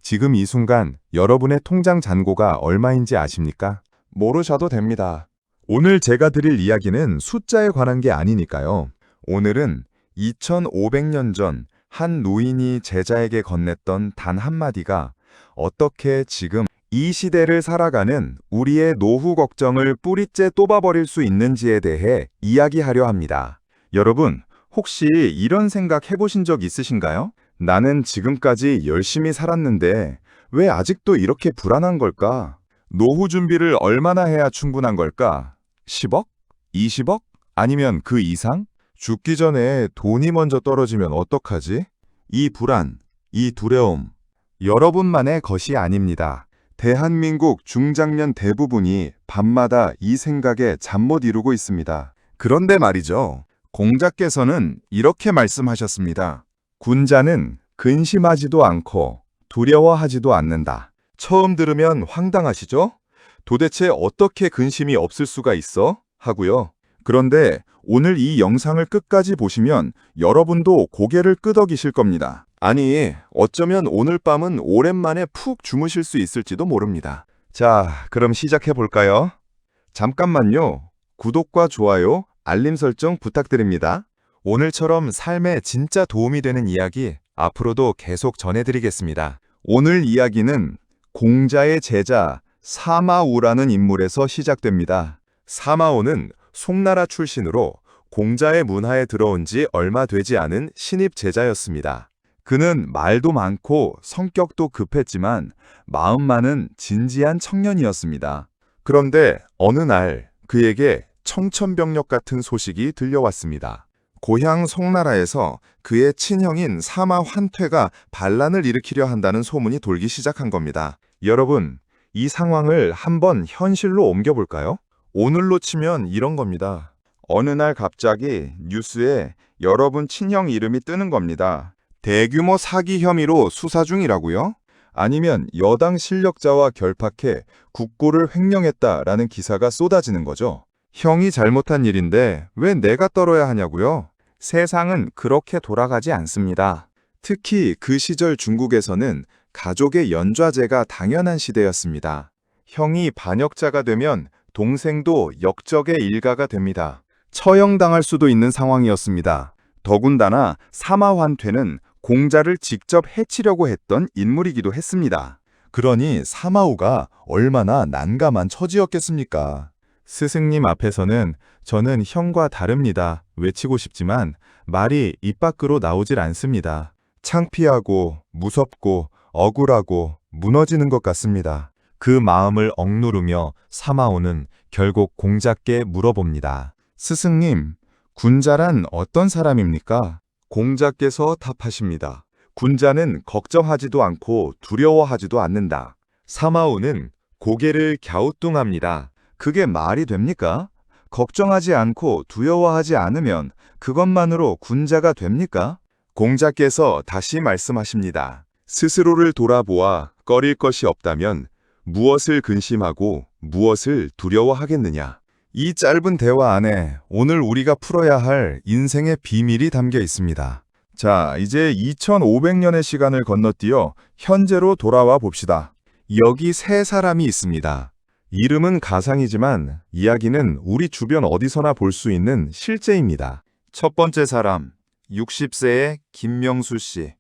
지금 이 순간 여러분의 통장 잔고가 얼마인지 아십니까? 모르셔도 됩니다. 오늘 제가 드릴 이야기는 숫자에 관한 게 아니니까요. 오늘은 2500년 전 한 노인이 제자에게 건넸던 단 한마디가 어떻게 지금 이 시대를 살아가는 우리의 노후 걱정을 뿌리째 똠아버릴 수 있는지에 대해 이야기하려 합니다. 여러분, 혹시 이런 생각 해보신 적 있으신가요? 나는 지금까지 열심히 살았는데 왜 아직도 이렇게 불안한 걸까? 노후 준비를 얼마나 해야 충분한 걸까? 10억? 20억? 아니면 그 이상? 죽기 전에 돈이 먼저 떨어지면 어떡하지? 이 불안, 이 두려움, 여러분만의 것이 아닙니다. 대한민국 중장년 대부분이 밤마다 이 생각에 잠 못 이루고 있습니다. 그런데 말이죠. 공자께서는 이렇게 말씀하셨습니다. 군자는 근심하지도 않고 두려워하지도 않는다. 처음 들으면 황당하시죠? 도대체 어떻게 근심이 없을 수가 있어? 하고요. 그런데 오늘 이 영상을 끝까지 보시면 여러분도 고개를 끄덕이실 겁니다. 아니, 어쩌면 오늘 밤은 오랜만에 푹 주무실 수 있을지도 모릅니다. 자, 그럼 시작해 볼까요? 잠깐만요. 구독과 좋아요, 알림 설정 부탁드립니다. 오늘처럼 삶에 진짜 도움이 되는 이야기 앞으로도 계속 전해드리겠습니다. 오늘 이야기는 공자의 제자 사마오라는 인물에서 시작됩니다. 사마오는 송나라 출신으로 공자의 문화에 들어온 지 얼마 되지 않은 신입 제자였습니다. 그는 말도 많고 성격도 급했지만 마음만은 진지한 청년이었습니다. 그런데 어느 날 그에게 청천벽력 같은 소식이 들려왔습니다. 고향 송나라에서 그의 친형인 사마 환퇴가 반란을 일으키려 한다는 소문이 돌기 시작한 겁니다. 여러분, 이 상황을 한번 현실로 옮겨볼까요? 오늘로 치면 이런 겁니다. 어느 날 갑자기 뉴스에 여러분 친형 이름이 뜨는 겁니다. 대규모 사기 혐의로 수사 중이라고요? 아니면 여당 실력자와 결탁해 국고를 횡령했다라는 기사가 쏟아지는 거죠. 형이 잘못한 일인데 왜 내가 떨어야 하냐고요? 세상은 그렇게 돌아가지 않습니다. 특히 그 시절 중국에서는 가족의 연좌제가 당연한 시대였습니다. 형이 반역자가 되면 동생도 역적의 일가가 됩니다. 처형당할 수도 있는 상황이었습니다. 더군다나 사마환퇴는 공자를 직접 해치려고 했던 인물이기도 했습니다. 그러니 사마오가 얼마나 난감한 처지였겠습니까? 스승님 앞에서는 저는 형과 다릅니다 외치고 싶지만 말이 입 밖으로 나오질 않습니다. 창피하고 무섭고 억울하고 무너지는 것 같습니다. 그 마음을 억누르며 사마오는 결국 공자께 물어봅니다. 스승님, 군자란 어떤 사람입니까? 공자께서 답하십니다. 군자는 걱정하지도 않고 두려워하지도 않는다. 사마오는 고개를 갸우뚱합니다. 그게 말이 됩니까? 걱정하지 않고 두려워하지 않으면 그것만으로 군자가 됩니까? 공자께서 다시 말씀하십니다. 스스로를 돌아보아 꺼릴 것이 없다면 무엇을 근심하고 무엇을 두려워하겠느냐? 이 짧은 대화 안에 오늘 우리가 풀어야 할 인생의 비밀이 담겨 있습니다. 자, 이제 2500년의 시간을 건너뛰어 현재로 돌아와 봅시다. 여기 세 사람이 있습니다. 이름은 가상이지만 이야기는 우리 주변 어디서나 볼 수 있는 실제입니다. 첫 번째 사람, 60세의 김명수 씨.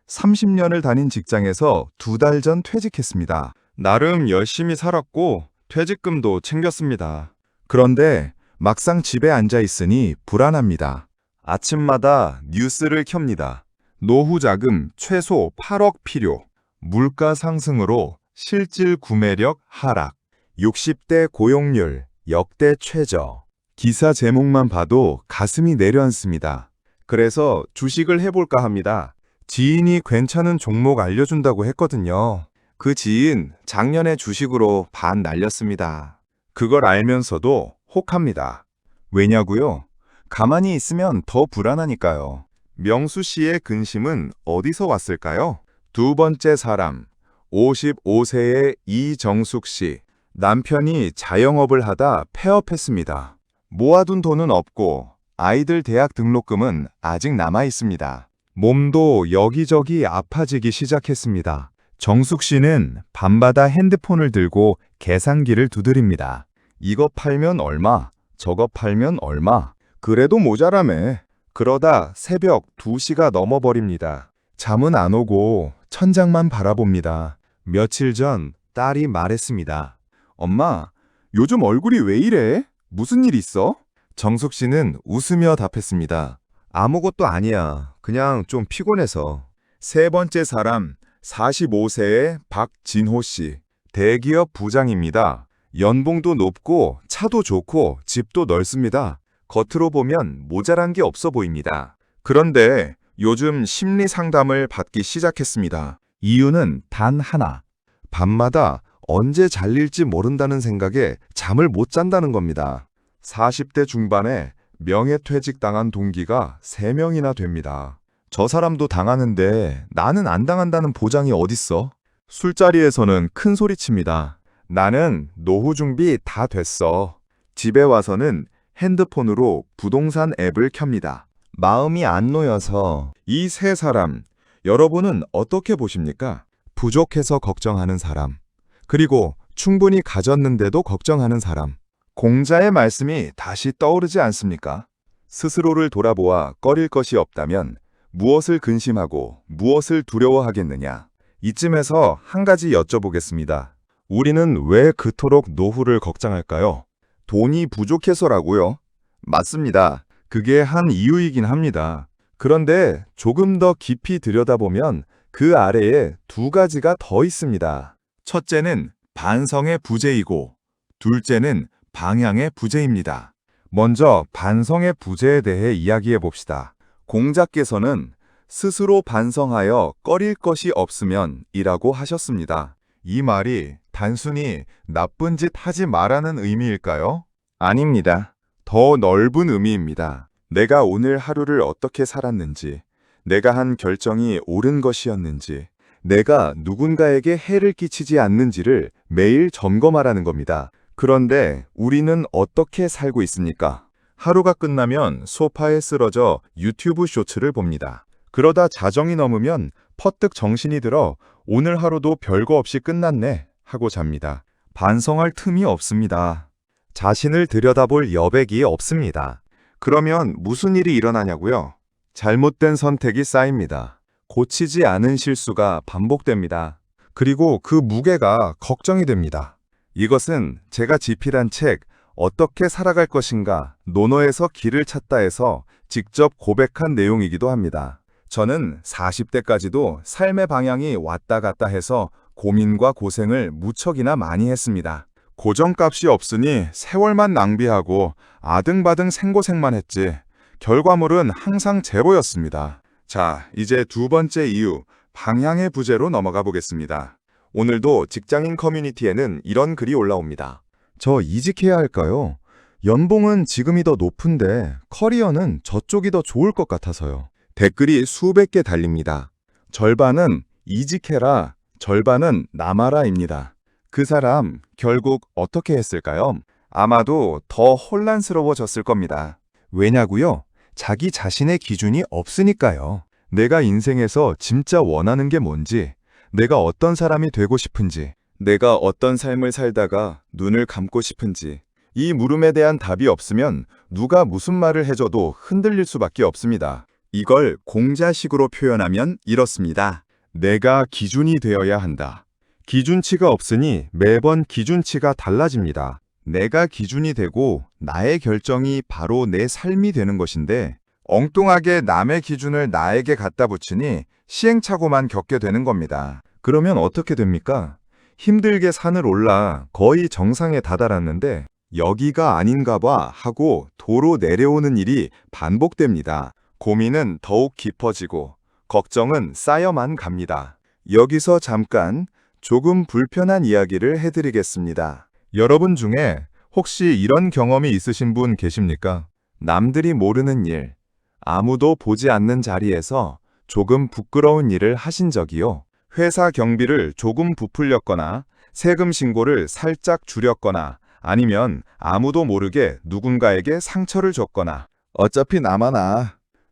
30년을 다닌 직장에서 2달 전 퇴직했습니다. 나름 열심히 살았고 퇴직금도 챙겼습니다. 그런데 막상 집에 앉아 있으니 불안합니다. 아침마다 뉴스를 켭니다. 노후 자금 최소 8억 필요, 물가 상승으로 실질 구매력 하락, 60대 고용률 역대 최저. 기사 제목만 봐도 가슴이 내려앉습니다. 그래서 주식을 해볼까 합니다. 지인이 괜찮은 종목 알려준다고 했거든요. 그 지인 작년에 주식으로 반 날렸습니다. 그걸 알면서도 혹합니다. 왜냐고요? 가만히 있으면 더 불안하니까요. 명수 씨의 근심은 어디서 왔을까요? 두 번째 사람, 55세의 이정숙 씨. 남편이 자영업을 하다 폐업했습니다. 모아둔 돈은 없고 아이들 대학 등록금은 아직 남아 있습니다. 몸도 여기저기 아파지기 시작했습니다. 정숙 씨는 밤마다 핸드폰을 들고 계산기를 두드립니다. 이거 팔면 얼마? 저거 팔면 얼마? 그래도 모자라매. 그러다 새벽 2시가 넘어버립니다. 잠은 안 오고 천장만 바라봅니다. 며칠 전 딸이 말했습니다. 엄마, 요즘 얼굴이 왜 이래? 무슨 일 있어? 정숙 씨는 웃으며 답했습니다. 아무것도 아니야. 그냥 좀 피곤해서. 세 번째 사람, 45세의 박진호 씨. 대기업 부장입니다. 연봉도 높고 차도 좋고 집도 넓습니다. 겉으로 보면 모자란 게 없어 보입니다. 그런데 요즘 심리 상담을 받기 시작했습니다. 이유는 단 하나. 밤마다 언제 잘릴지 모른다는 생각에 잠을 못 잔다는 겁니다. 40대 중반에 명예퇴직 당한 동기가 3명이나 됩니다. 저 사람도 당하는데 나는 안 당한다는 보장이 어딨어? 술자리에서는 큰 소리칩니다. 나는 노후 준비 다 됐어. 집에 와서는 핸드폰으로 부동산 앱을 켭니다. 마음이 안 놓여서. 이 세 사람, 여러분은 어떻게 보십니까? 부족해서 걱정하는 사람, 그리고 충분히 가졌는데도 걱정하는 사람. 공자의 말씀이 다시 떠오르지 않습니까? 스스로를 돌아보아 꺼릴 것이 없다면 무엇을 근심하고 무엇을 두려워하겠느냐? 이쯤에서 한 가지 여쭤보겠습니다. 우리는 왜 그토록 노후를 걱정할까요? 돈이 부족해서라고요? 맞습니다. 그게 한 이유이긴 합니다. 그런데 조금 더 깊이 들여다보면 그 아래에 2가지가 더 있습니다. 첫째는 반성의 부재이고 둘째는 방향의 부재입니다. 먼저 반성의 부재에 대해 이야기해 봅시다. 공자께서는 스스로 반성하여 꺼릴 것이 없으면 이라고 하셨습니다. 이 말이 단순히 나쁜 짓 하지 말라는 의미일까요? 아닙니다. 더 넓은 의미입니다. 내가 오늘 하루를 어떻게 살았는지, 내가 한 결정이 옳은 것이었는지, 내가 누군가에게 해를 끼치지 않는지를 매일 점검하라는 겁니다. 그런데 우리는 어떻게 살고 있습니까? 하루가 끝나면 소파에 쓰러져 유튜브 쇼츠를 봅니다. 그러다 자정이 넘으면 퍼뜩 정신이 들어 오늘 하루도 별거 없이 끝났네 하고 잡니다. 반성할 틈이 없습니다. 자신을 들여다볼 여백이 없습니다. 그러면 무슨 일이 일어나냐고요? 잘못된 선택이 쌓입니다. 고치지 않은 실수가 반복됩니다. 그리고 그 무게가 걱정이 됩니다. 이것은 제가 집필한 책 어떻게 살아갈 것인가 논어에서 길을 찾다에서 직접 고백한 내용이기도 합니다. 저는 40대까지도 삶의 방향이 왔다 갔다 해서 고민과 고생을 무척이나 많이 했습니다. 고정값이 없으니 세월만 낭비하고 아등바등 생고생만 했지 결과물은 항상 제로였습니다. 자, 이제 2번째 이유, 방향의 부재로 넘어가 보겠습니다. 오늘도 직장인 커뮤니티에는 이런 글이 올라옵니다. 저 이직해야 할까요? 연봉은 지금이 더 높은데 커리어는 저쪽이 더 좋을 것 같아서요. 댓글이 수백 개 달립니다. 절반은 이직해라, 절반은 남아라입니다. 그 사람 결국 어떻게 했을까요? 아마도 더 혼란스러워졌을 겁니다. 왜냐고요? 자기 자신의 기준이 없으니까요. 내가 인생에서 진짜 원하는 게 뭔지, 내가 어떤 사람이 되고 싶은지, 내가 어떤 삶을 살다가 눈을 감고 싶은지, 이 물음에 대한 답이 없으면 누가 무슨 말을 해줘도 흔들릴 수밖에 없습니다. 이걸 공자식으로 표현하면 이렇습니다. 내가 기준이 되어야 한다. 기준치가 없으니 매번 기준치가 달라집니다. 내가 기준이 되고 나의 결정이 바로 내 삶이 되는 것인데 엉뚱하게 남의 기준을 나에게 갖다 붙이니 시행착오만 겪게 되는 겁니다. 그러면 어떻게 됩니까? 힘들게 산을 올라 거의 정상에 다다랐는데 여기가 아닌가 봐 하고 도로 내려오는 일이 반복됩니다. 고민은 더욱 깊어지고 걱정은 쌓여만 갑니다. 여기서 잠깐 조금 불편한 이야기를 해드리겠습니다. 여러분 중에 혹시 이런 경험이 있으신 분 계십니까? 남들이 모르는 일, 아무도 보지 않는 자리에서 조금 부끄러운 일을 하신 적이요. 회사 경비를 조금 부풀렸거나 세금 신고를 살짝 줄였거나 아니면 아무도 모르게 누군가에게 상처를 줬거나 어차피 나만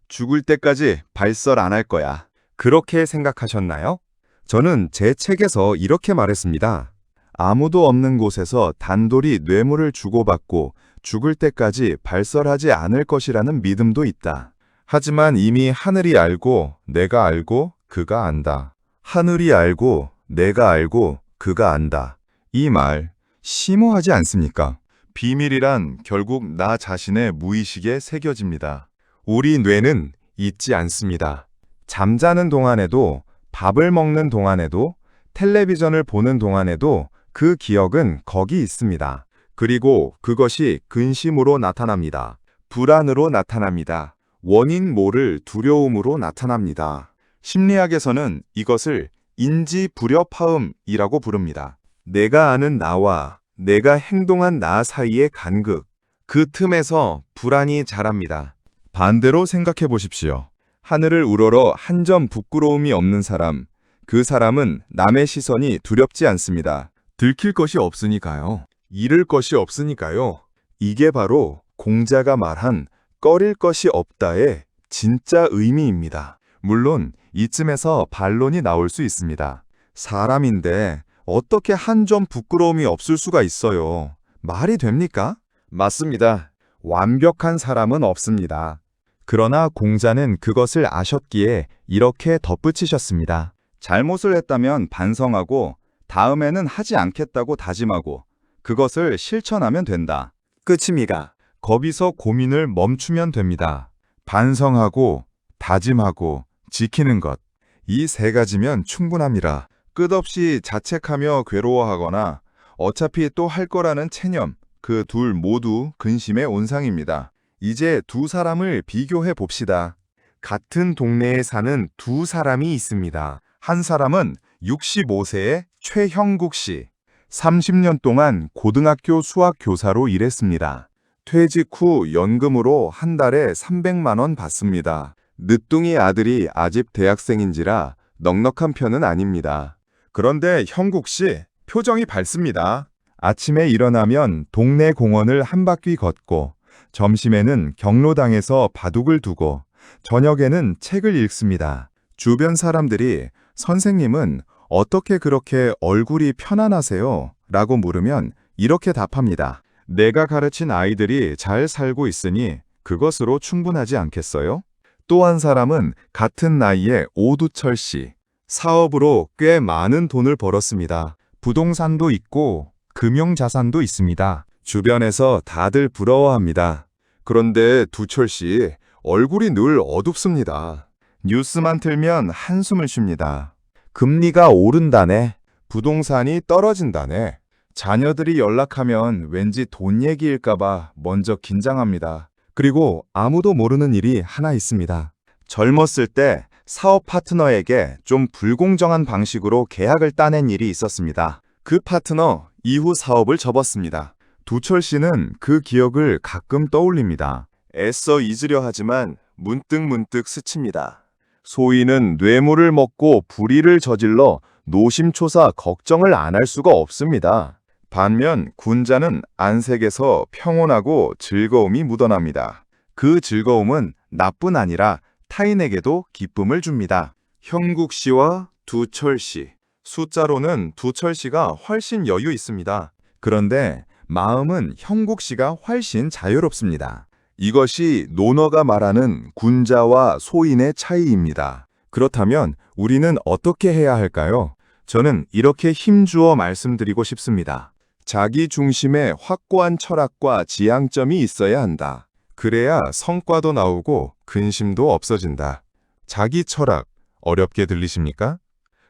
죽을 때까지 발설 안 할 거야. 그렇게 생각하셨나요? 저는 제 책에서 이렇게 말했습니다. 아무도 없는 곳에서 단돌이 뇌물을 주고받고 죽을 때까지 발설하지 않을 것이라는 믿음도 있다. 하지만 이미 하늘이 알고 내가 알고 그가 안다. 하늘이 알고 내가 알고 그가 안다. 이 말 심오하지 않습니까? 비밀이란 결국 나 자신의 무의식에 새겨집니다. 우리 뇌는 잊지 않습니다. 잠자는 동안에도, 밥을 먹는 동안에도, 텔레비전을 보는 동안에도 그 기억은 거기 있습니다. 그리고 그것이 근심으로 나타납니다. 불안으로 나타납니다. 원인 모를 두려움으로 나타납니다. 심리학에서는 이것을 인지불협화음이라고 부릅니다. 내가 아는 나와 내가 행동한 나 사이의 간극, 그 틈에서 불안이 자랍니다. 반대로 생각해 보십시오. 하늘을 우러러 한 점 부끄러움이 없는 사람, 그 사람은 남의 시선이 두렵지 않습니다. 들킬 것이 없으니까요. 잃을 것이 없으니까요. 이게 바로 공자가 말한 꺼릴 것이 없다의 진짜 의미입니다. 물론 이쯤에서 반론이 나올 수 있습니다. 사람인데 어떻게 한 점 부끄러움이 없을 수가 있어요? 말이 됩니까? 맞습니다. 완벽한 사람은 없습니다. 그러나 공자는 그것을 아셨기에 이렇게 덧붙이셨습니다. 잘못을 했다면 반성하고 다음에는 하지 않겠다고 다짐하고 그것을 실천하면 된다. 끝입니다. 거기서 고민을 멈추면 됩니다. 반성하고 다짐하고 지키는 것. 이 세 가지면 충분합니다. 끝없이 자책하며 괴로워하거나 어차피 또 할 거라는 체념, 그 둘 모두 근심의 온상입니다. 이제 두 사람을 비교해 봅시다. 같은 동네에 사는 두 사람이 있습니다. 한 사람은 65세의 최형국 씨, 30년 동안 고등학교 수학 교사로 일했습니다. 퇴직 후 연금으로 한 달에 300만 원 받습니다. 늦둥이 아들이 아직 대학생인지라 넉넉한 편은 아닙니다. 그런데 형국 씨, 표정이 밝습니다. 아침에 일어나면 동네 공원을 한 바퀴 걷고 점심에는 경로당에서 바둑을 두고 저녁에는 책을 읽습니다. 주변 사람들이 선생님은 어떻게 그렇게 얼굴이 편안하세요? 라고 물으면 이렇게 답합니다. 내가 가르친 아이들이 잘 살고 있으니 그것으로 충분하지 않겠어요? 또 한 사람은 같은 나이에 오두철 씨. 사업으로 꽤 많은 돈을 벌었습니다. 부동산도 있고 금융자산도 있습니다. 주변에서 다들 부러워합니다. 그런데 두철 씨, 얼굴이 늘 어둡습니다. 뉴스만 틀면 한숨을 쉽니다. 금리가 오른다네. 부동산이 떨어진다네. 자녀들이 연락하면 왠지 돈 얘기일까봐 먼저 긴장합니다. 그리고 아무도 모르는 일이 하나 있습니다. 젊었을 때 사업 파트너에게 좀 불공정한 방식으로 계약을 따낸 일이 있었습니다. 그 파트너 이후 사업을 접었습니다. 두철 씨는 그 기억을 가끔 떠올립니다. 애써 잊으려 하지만 문득문득 스칩니다. 소인은 뇌물을 먹고 불의를 저질러 노심초사 걱정을 안 할 수가 없습니다. 반면 군자는 안색에서 평온하고 즐거움이 묻어납니다. 그 즐거움은 나뿐 아니라 타인에게도 기쁨을 줍니다. 형국 씨와 두철 씨. 숫자로는 두철 씨가 훨씬 여유 있습니다. 그런데 마음은 형국 씨가 훨씬 자유롭습니다. 이것이 논어가 말하는 군자와 소인의 차이입니다. 그렇다면 우리는 어떻게 해야 할까요? 저는 이렇게 힘주어 말씀드리고 싶습니다. 자기 중심의 확고한 철학과 지향점이 있어야 한다. 그래야 성과도 나오고 근심도 없어진다. 자기 철학, 어렵게 들리십니까?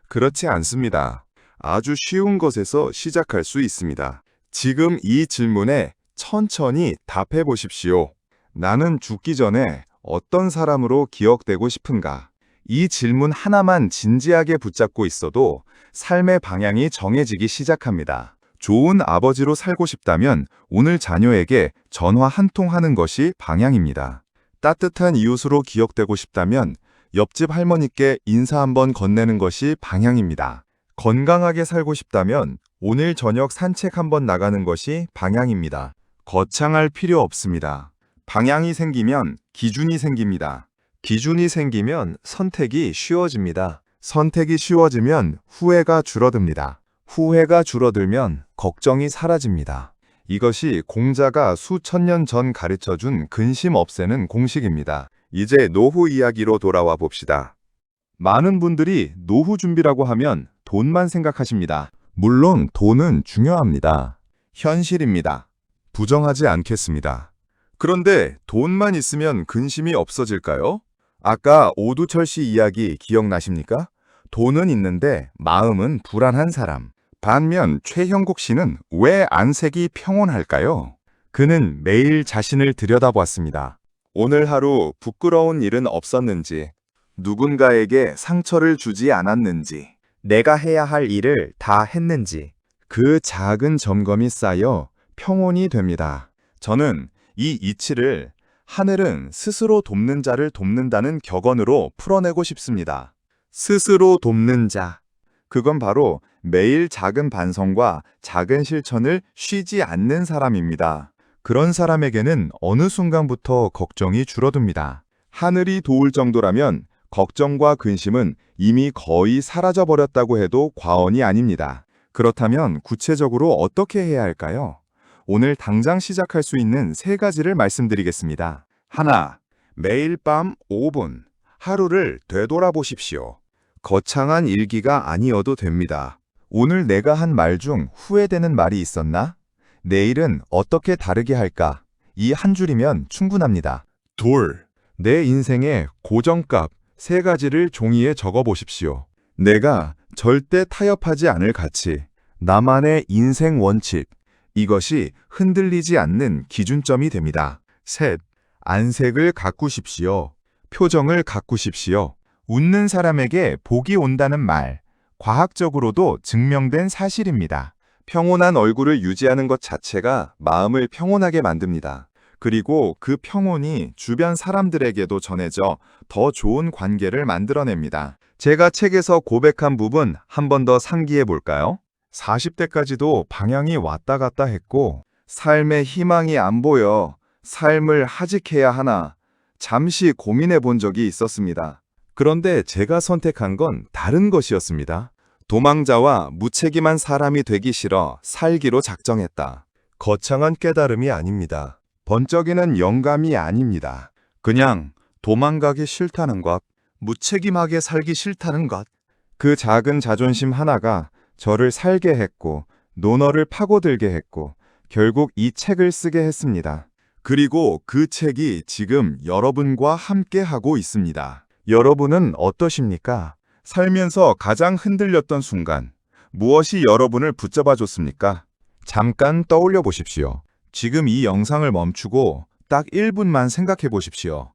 그렇지 않습니다. 아주 쉬운 것에서 시작할 수 있습니다. 지금 이 질문에 천천히 답해 보십시오. 나는 죽기 전에 어떤 사람으로 기억되고 싶은가? 이 질문 하나만 진지하게 붙잡고 있어도 삶의 방향이 정해지기 시작합니다. 좋은 아버지로 살고 싶다면 오늘 자녀에게 전화 한 통 하는 것이 방향입니다. 따뜻한 이웃으로 기억되고 싶다면 옆집 할머니께 인사 한번 건네는 것이 방향입니다. 건강하게 살고 싶다면 오늘 저녁 산책 한번 나가는 것이 방향입니다. 거창할 필요 없습니다. 방향이 생기면 기준이 생깁니다. 기준이 생기면 선택이 쉬워집니다. 선택이 쉬워지면 후회가 줄어듭니다. 후회가 줄어들면 걱정이 사라집니다. 이것이 공자가 수천 년 전 가르쳐준 근심 없애는 공식입니다. 이제 노후 이야기로 돌아와 봅시다. 많은 분들이 노후 준비라고 하면 돈만 생각하십니다. 물론 돈은 중요합니다. 현실입니다. 부정하지 않겠습니다. 그런데 돈만 있으면 근심이 없어질까요? 아까 오두철 씨 이야기 기억나십니까? 돈은 있는데 마음은 불안한 사람. 반면 최형국 씨는 왜 안색이 평온할까요? 그는 매일 자신을 들여다보았습니다. 오늘 하루 부끄러운 일은 없었는지, 누군가에게 상처를 주지 않았는지, 내가 해야 할 일을 다 했는지, 그 작은 점검이 쌓여 평온이 됩니다. 저는 이 이치를 하늘은 스스로 돕는 자를 돕는다는 격언으로 풀어내고 싶습니다. 스스로 돕는 자. 그건 바로 매일 작은 반성과 작은 실천을 쉬지 않는 사람입니다. 그런 사람에게는 어느 순간부터 걱정이 줄어듭니다. 하늘이 도울 정도라면 걱정과 근심은 이미 거의 사라져버렸다고 해도 과언이 아닙니다. 그렇다면 구체적으로 어떻게 해야 할까요? 오늘 당장 시작할 수 있는 3가지를 말씀드리겠습니다. 하나, 매일 밤 5분, 하루를 되돌아보십시오. 거창한 일기가 아니어도 됩니다. 오늘 내가 한 말 중 후회되는 말이 있었나? 내일은 어떻게 다르게 할까? 이 한 줄이면 충분합니다. 둘, 내 인생의 고정값 3가지를 종이에 적어보십시오. 내가 절대 타협하지 않을 가치, 나만의 인생 원칙, 이것이 흔들리지 않는 기준점이 됩니다. 셋, 안색을 가꾸십시오. 표정을 가꾸십시오. 웃는 사람에게 복이 온다는 말, 과학적으로도 증명된 사실입니다. 평온한 얼굴을 유지하는 것 자체가 마음을 평온하게 만듭니다. 그리고 그 평온이 주변 사람들에게도 전해져 더 좋은 관계를 만들어냅니다. 제가 책에서 고백한 부분 한 번 더 상기해 볼까요? 40대까지도 방향이 왔다 갔다 했고 삶의 희망이 안 보여 삶을 하직해야 하나 잠시 고민해 본 적이 있었습니다. 그런데 제가 선택한 건 다른 것이었습니다. 도망자와 무책임한 사람이 되기 싫어 살기로 작정했다. 거창한 깨달음이 아닙니다. 번쩍이는 영감이 아닙니다. 그냥 도망가기 싫다는 것, 무책임하게 살기 싫다는 것. 그 작은 자존심 하나가 저를 살게 했고 논어를 파고들게 했고 결국 이 책을 쓰게 했습니다. 그리고 그 책이 지금 여러분과 함께 하고 있습니다. 여러분은 어떠십니까? 살면서 가장 흔들렸던 순간, 무엇이 여러분을 붙잡아 줬습니까? 잠깐 떠올려 보십시오. 지금 이 영상을 멈추고 딱 1분만 생각해 보십시오.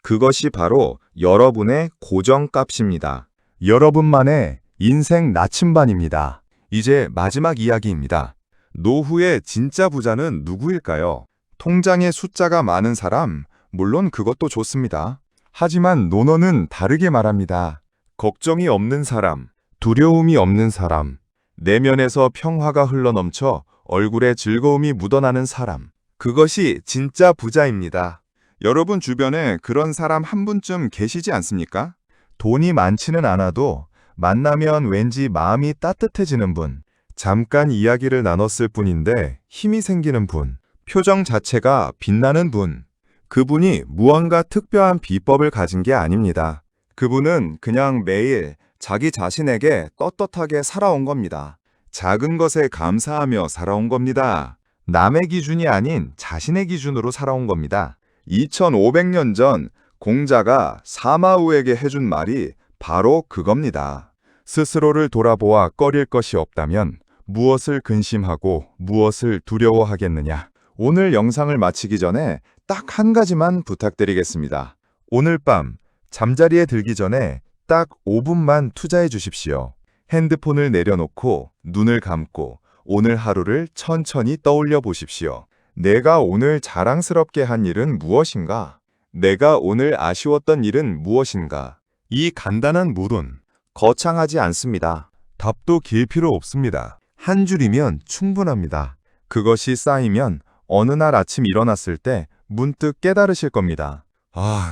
그것이 바로 여러분의 고정값입니다. 여러분만의 인생 나침반입니다. 이제 마지막 이야기입니다. 노후의 진짜 부자는 누구일까요? 통장에 숫자가 많은 사람, 물론 그것도 좋습니다. 하지만 논어는 다르게 말합니다. 걱정이 없는 사람, 두려움이 없는 사람, 내면에서 평화가 흘러넘쳐 얼굴에 즐거움이 묻어나는 사람. 그것이 진짜 부자입니다. 여러분 주변에 그런 사람 한 분쯤 계시지 않습니까? 돈이 많지는 않아도 만나면 왠지 마음이 따뜻해지는 분, 잠깐 이야기를 나눴을 뿐인데 힘이 생기는 분, 표정 자체가 빛나는 분. 그분이 무언가 특별한 비법을 가진 게 아닙니다. 그분은 그냥 매일 자기 자신에게 떳떳하게 살아온 겁니다. 작은 것에 감사하며 살아온 겁니다. 남의 기준이 아닌 자신의 기준으로 살아온 겁니다. 2500년 전 공자가 사마우에게 해준 말이 바로 그겁니다. 스스로를 돌아보아 꺼릴 것이 없다면 무엇을 근심하고 무엇을 두려워하겠느냐. 오늘 영상을 마치기 전에 딱 한 가지만 부탁드리겠습니다. 오늘 밤 잠자리에 들기 전에 딱 5분만 투자해 주십시오. 핸드폰을 내려놓고 눈을 감고 오늘 하루를 천천히 떠올려 보십시오. 내가 오늘 자랑스럽게 한 일은 무엇인가? 내가 오늘 아쉬웠던 일은 무엇인가? 이 간단한 물은 거창하지 않습니다. 답도 길 필요 없습니다. 한 줄이면 충분합니다. 그것이 쌓이면 어느 날 아침 일어났을 때 문득 깨달으실 겁니다.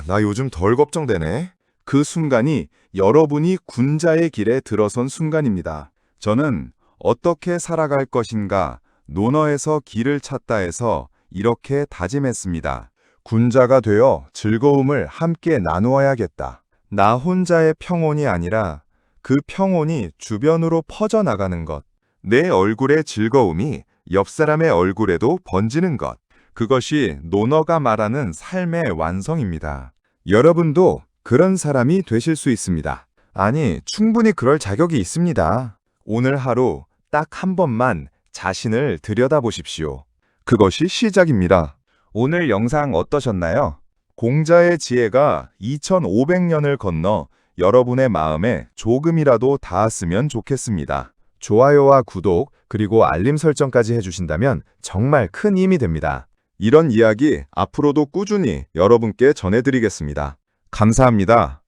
나 요즘 덜 걱정되네. 그 순간이 여러분이 군자의 길에 들어선 순간입니다. 저는 어떻게 살아갈 것인가, 논어에서 길을 찾다 해서 이렇게 다짐했습니다. 군자가 되어 즐거움을 함께 나누어야겠다. 나 혼자의 평온이 아니라 그 평온이 주변으로 퍼져나가는 것. 내 얼굴의 즐거움이 옆 사람의 얼굴에도 번지는 것. 그것이 논어가 말하는 삶의 완성입니다. 여러분도 그런 사람이 되실 수 있습니다. 아니, 충분히 그럴 자격이 있습니다. 오늘 하루 딱 한 번만 자신을 들여다보십시오. 그것이 시작입니다. 오늘 영상 어떠셨나요? 공자의 지혜가 2500년을 건너 여러분의 마음에 조금이라도 닿았으면 좋겠습니다. 좋아요와 구독, 그리고 알림 설정까지 해주신다면 정말 큰 힘이 됩니다. 이런 이야기 앞으로도 꾸준히 여러분께 전해드리겠습니다. 감사합니다.